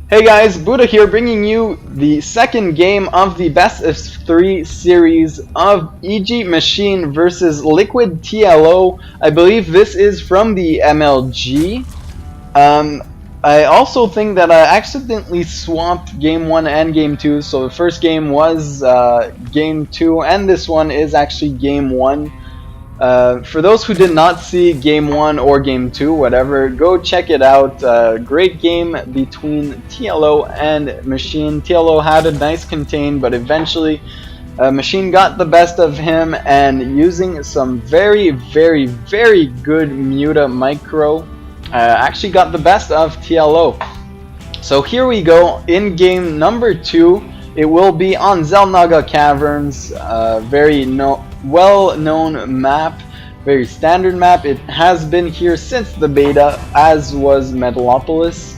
Hey guys, Buddha here bringing you the second game of the best of 3 series of EGMachine versus LiquidTLO. I believe this is from the MLG. I also think that I accidentally swapped game 1 and game 2, so the first game was game 2 and this one is actually game 1. For those who did not see game 1 or game 2, whatever, go check it out. Great game between TLO and Machine. TLO had a nice contain, but eventually Machine got the best of him, and using some very good Muta micro, actually got the best of TLO. So here we go in game number 2. It will be on Zelnaga Caverns, well-known map, very standard map. It has been here since the beta, as was Metalopolis.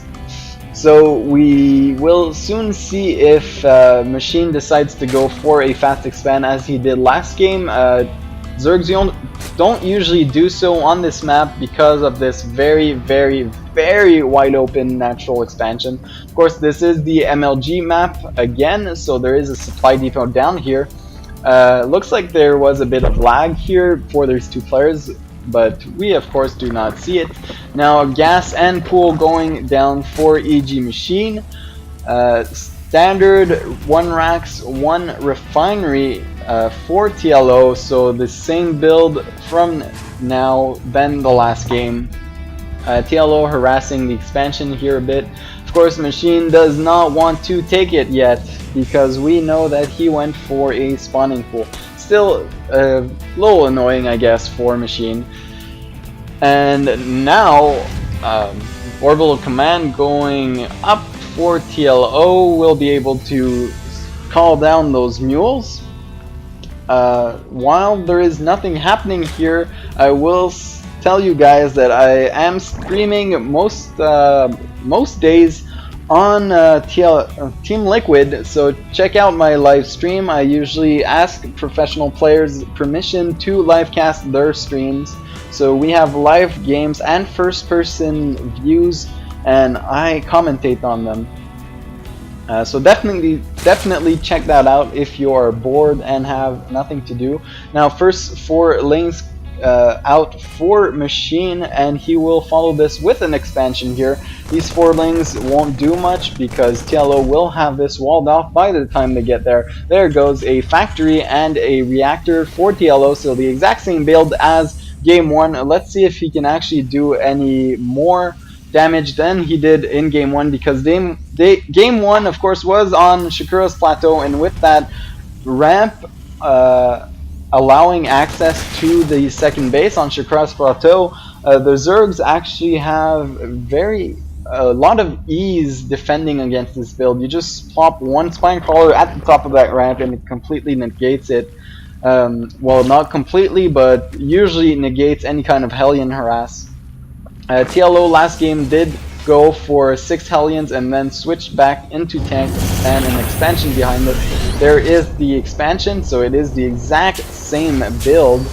So we will soon see if Machine decides to go for a fast expand as he did last game. Zergs don't usually do so on this map because of this very wide open natural expansion. Of course, this is the MLG map again, so there is a supply depot down here. Looks like there was a bit of lag here for these two players, but we of course do not see it. Now gas and pool going down for EGMachine. Standard 1 racks, 1 refinery for TLO, so the same build from now than the last game. TLO harassing the expansion here a bit. Of course, Machine does not want to take it yet because we know that he went for a spawning pool. Still a little annoying, I guess, for Machine. And now orbital command going up for TLO will be able to call down those mules. While there is nothing happening here, I will tell you guys that I am streaming most days on Team Liquid, so check out my live stream. I usually ask professional players permission to livecast their streams, so we have live games and first-person views, and I commentate on them. So definitely check that out if you are bored and have nothing to do. Now, first 4 lanes out for Machine, and he will follow this with an expansion here. These 4 lanes won't do much because TLO will have this walled off by the time they get there. There goes a factory and a reactor for TLO, so the exact same build as game 1. Let's see if he can actually do any more damage than he did in game 1, because game 1 of course was on Shakura's plateau, and with that ramp allowing access to the second base on Shakura's plateau, the Zergs actually have a lot of ease defending against this build. You just plop 1 spine crawler at the top of that ramp and it completely negates it. Well, not completely, but usually negates any kind of Hellion harass. TLO last game did go for 6 Hellions and then switched back into tank and an expansion behind it. There is the expansion, so it is the exact same build.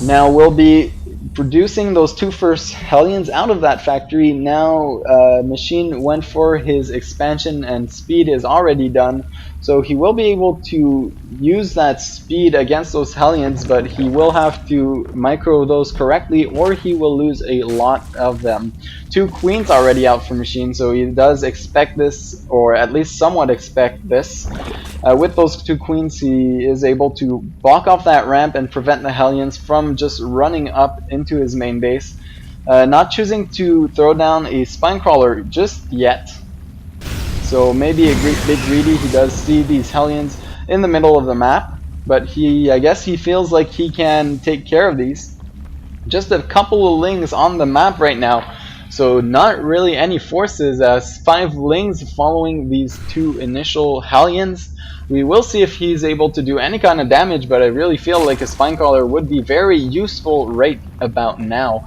Now we'll be producing those 2 first Hellions out of that factory. Now Machine went for his expansion and speed is already done, so he will be able to use that speed against those Hellions, but he will have to micro those correctly or he will lose a lot of them. 2 queens already out for Machine, so he does expect this, or at least somewhat expect this. With those 2 queens, he is able to block off that ramp and prevent the Hellions from just running up into his main base. Not choosing to throw down a spine crawler just yet. So maybe a bit greedy. He does see these Hellions in the middle of the map, but I guess he feels like he can take care of these. Just a couple of lings on the map right now, so not really any forces, as 5 lings following these 2 initial Hellions. We will see if he's able to do any kind of damage, but I really feel like a spine crawler would be very useful right about now.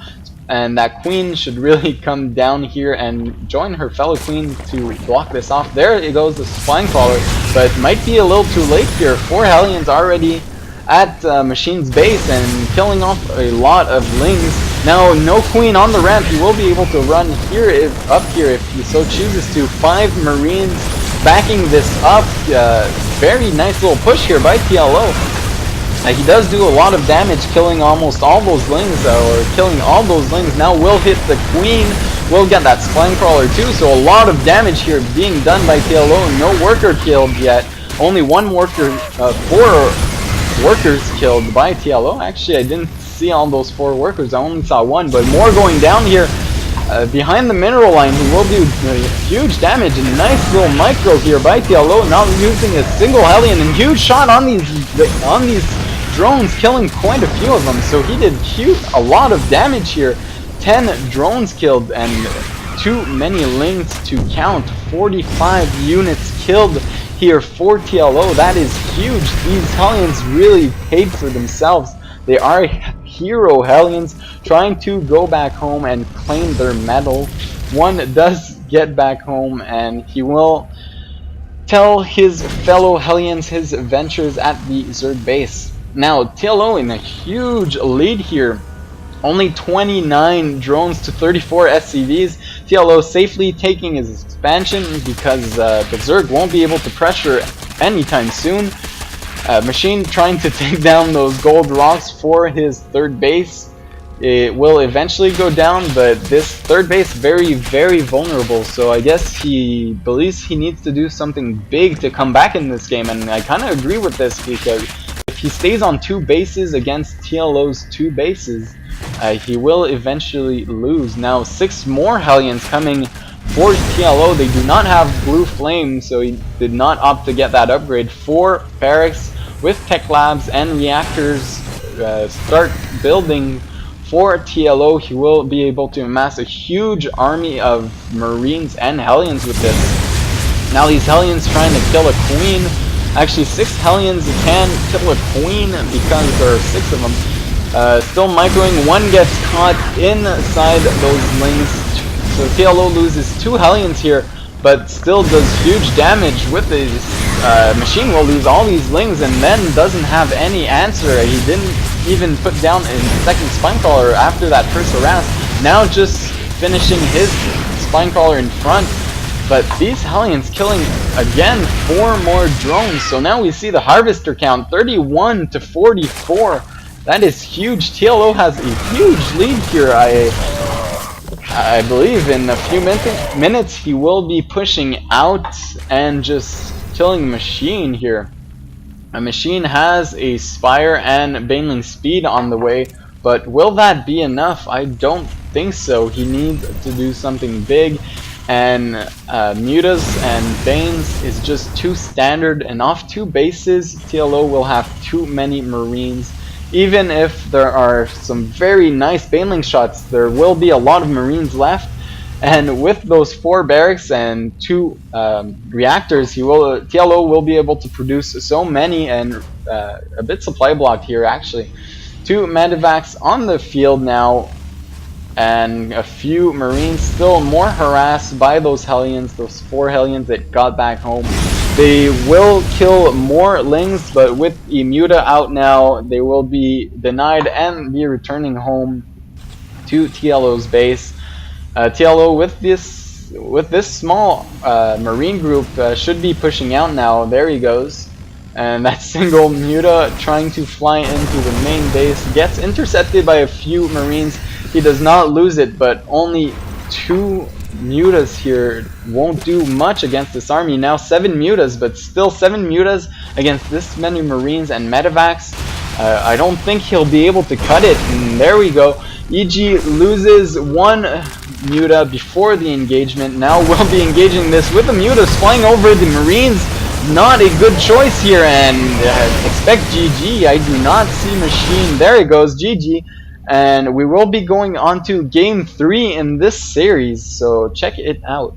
And that queen should really come down here and join her fellow queen to block this off. There it goes, the spine crawler, but might be a little too late here. 4 Hellions already at Machine's base and killing off a lot of lings. Now, no queen on the ramp. He will be able to run here, up here if he so chooses to. 5 Marines backing this up. Very nice little push here by TLO. He does do a lot of damage, killing almost all those lings, or killing all those lings. Now will hit the queen. Will get that spine crawler too. So a lot of damage here being done by TLO. No worker killed yet. Only 1 worker, 4 workers killed by TLO. Actually, I didn't see all those 4 workers. I only saw 1, but more going down here. Behind the mineral line, he will do huge damage. And nice little micro here by TLO, not using a single Hellion, and huge shot on these drones, killing quite a few of them. So he did a lot of damage here. 10 drones killed and too many lings to count. 45 units killed here for TLO. That is huge. These Hellions really paid for themselves. They are hero Hellions trying to go back home and claim their medal. One does get back home, and he will tell his fellow Hellions his adventures at the Zerg base. Now, TLO in a huge lead here. Only 29 drones to 34 SCVs. TLO safely taking his expansion because the Zerg won't be able to pressure anytime soon. Machine trying to take down those gold rocks for his 3rd base. It will eventually go down, but this 3rd base very, very vulnerable. So I guess he believes he needs to do something big to come back in this game, and I kind of agree with this, because if he stays on 2 bases against TLO's 2 bases, he will eventually lose. Now 6 more Hellions coming for TLO. They do not have blue flame, so he did not opt to get that upgrade. 4 barracks with tech labs and reactors start building for TLO. He will be able to amass a huge army of Marines and Hellions with this. Now these Hellions trying to kill a queen. Actually 6 Hellions can kill a queen because there are 6 of them. Still microing. 1 gets caught inside those lings. So TLO loses 2 Hellions here, but still does huge damage with his machine. Will lose all these lings and then doesn't have any answer. He didn't even put down a 2nd spine crawler after that first harass. Now just finishing his spine crawler in front. But these Hellions killing again 4 more drones. So now we see the harvester count 31 to 44. That is huge. TLO has a huge lead here. I believe in a few minutes he will be pushing out and just killing Machine here. A Machine has a Spire and Baneling Speed on the way, but will that be enough? I don't think so. He needs to do something big, and Mutas and Banes is just too standard, and off 2 bases TLO will have too many Marines. Even if there are some very nice Baneling shots, there will be a lot of Marines left, and with those 4 barracks and 2 reactors, TLO will be able to produce so many, and a bit supply blocked here actually. 2 Medivacs on the field now, and a few Marines still more harassed by those Hellions, those 4 Hellions that got back home. They will kill more lings, but with Emuta out now, they will be denied and be returning home to TLO's base. TLO with this small Marine group should be pushing out now. There he goes. And that single Muta trying to fly into the main base gets intercepted by a few Marines. He does not lose it, but only 2 Mutas here won't do much against this army. Now 7 Mutas, but still 7 Mutas against this many Marines and Medivacs. I don't think he'll be able to cut it. And there we go. EG loses 1 Muta before the engagement. Now we'll be engaging this with the Mutas flying over the Marines. Not a good choice here, and expect GG. I do not see Machine. There it goes, GG. And we will be going on to game 3 in this series, so check it out.